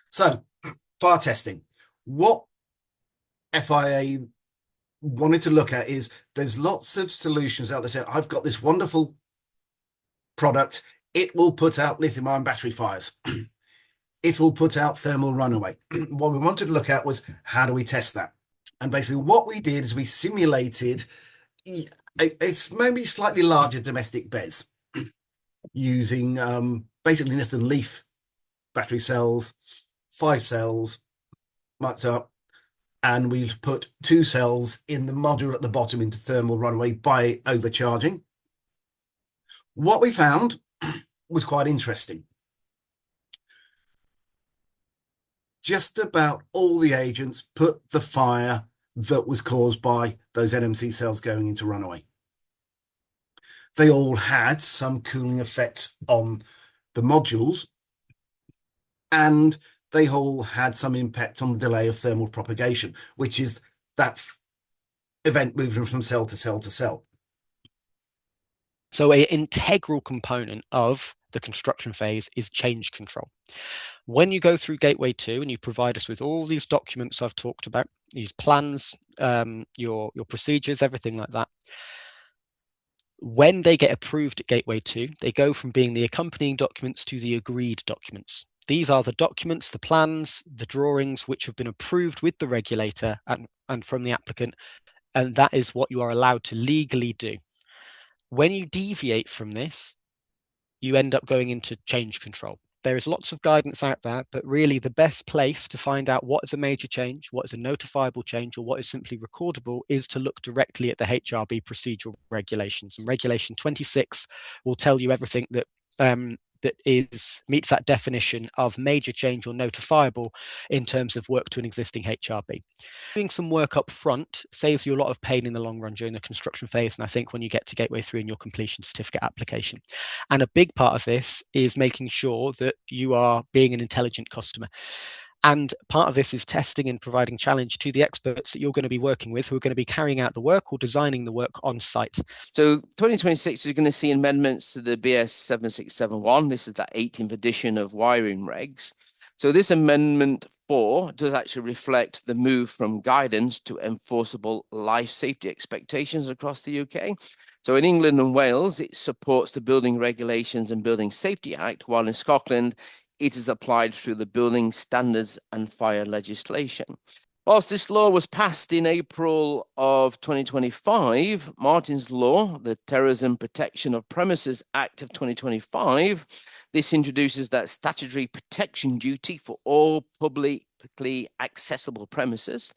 So, fire testing. What FIA wanted to look at is there's lots of solutions out there saying, I've got this wonderful product. It will put out lithium-ion battery fires. It will put out thermal runaway. What we wanted to look at was how do we test that? And basically what we did is we simulated it's maybe slightly larger domestic BESS using basically lithium leaf battery cells, 5 cells marked up, and we've put 2 cells in the module at the bottom into thermal runaway by overcharging. What we found was quite interesting. Just about all the agents put the fire that was caused by those NMC cells going into runaway. They all had some cooling effect on the modules, and they all had some impact on the delay of thermal propagation, which is that event moving from cell to cell to cell. So an integral component of the construction phase is change control. When you go through Gateway 2 and you provide us with all these documents I've talked about, these plans, your procedures, everything like that, when they get approved at Gateway 2, they go from being the accompanying documents to the agreed documents. These are the documents, the plans, the drawings, which have been approved with the regulator and from the applicant, and that is what you are allowed to legally do. When you deviate from this, you end up going into change control. There is lots of guidance out there, but really the best place to find out what is a major change, what is a notifiable change, or what is simply recordable is to look directly at the HRB procedural regulations. And Regulation 26 will tell you everything that meets that definition of major change or notifiable in terms of work to an existing HRB. Doing some work up front saves you a lot of pain in the long run during the construction phase, and I think when you get to Gateway 3 in your completion certificate application. And a big part of this is making sure that you are being an intelligent customer. And part of this is testing and providing challenge to the experts that you're going to be working with, who are going to be carrying out the work or designing the work on site. So 2026 is going to see amendments to the BS 7671. This is that 18th edition of wiring regs. So this amendment 4 does actually reflect the move from guidance to enforceable life safety expectations across the UK. So in England and Wales, it supports the Building Regulations and Building Safety Act, while in Scotland, it is applied through the Building Standards and Fire legislation. Whilst this law was passed in April of 2025, Martin's Law, the Terrorism Protection of Premises Act of 2025, this introduces that statutory protection duty for all publicly accessible premises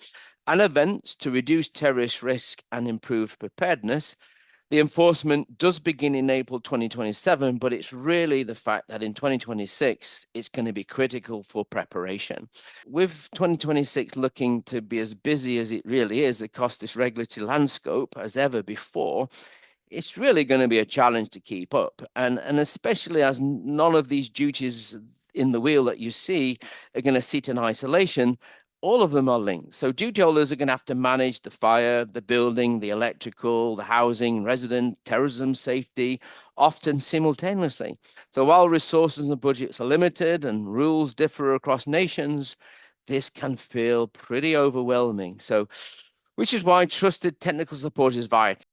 and events to reduce terrorist risk and improve preparedness. The enforcement does begin in April 2027, but it's really the fact that in 2026, it's going to be critical for preparation. With 2026 looking to be as busy as it really is across this regulatory landscape as ever before, it's really going to be a challenge to keep up. And especially as none of these duties in the wheel that you see are going to sit in isolation, all of them are linked. So duty holders are going to have to manage the fire, the building, the electrical, the housing, resident, terrorism safety, often simultaneously. So while resources and budgets are limited and rules differ across nations, this can feel pretty overwhelming. So, which is why trusted technical support is vital.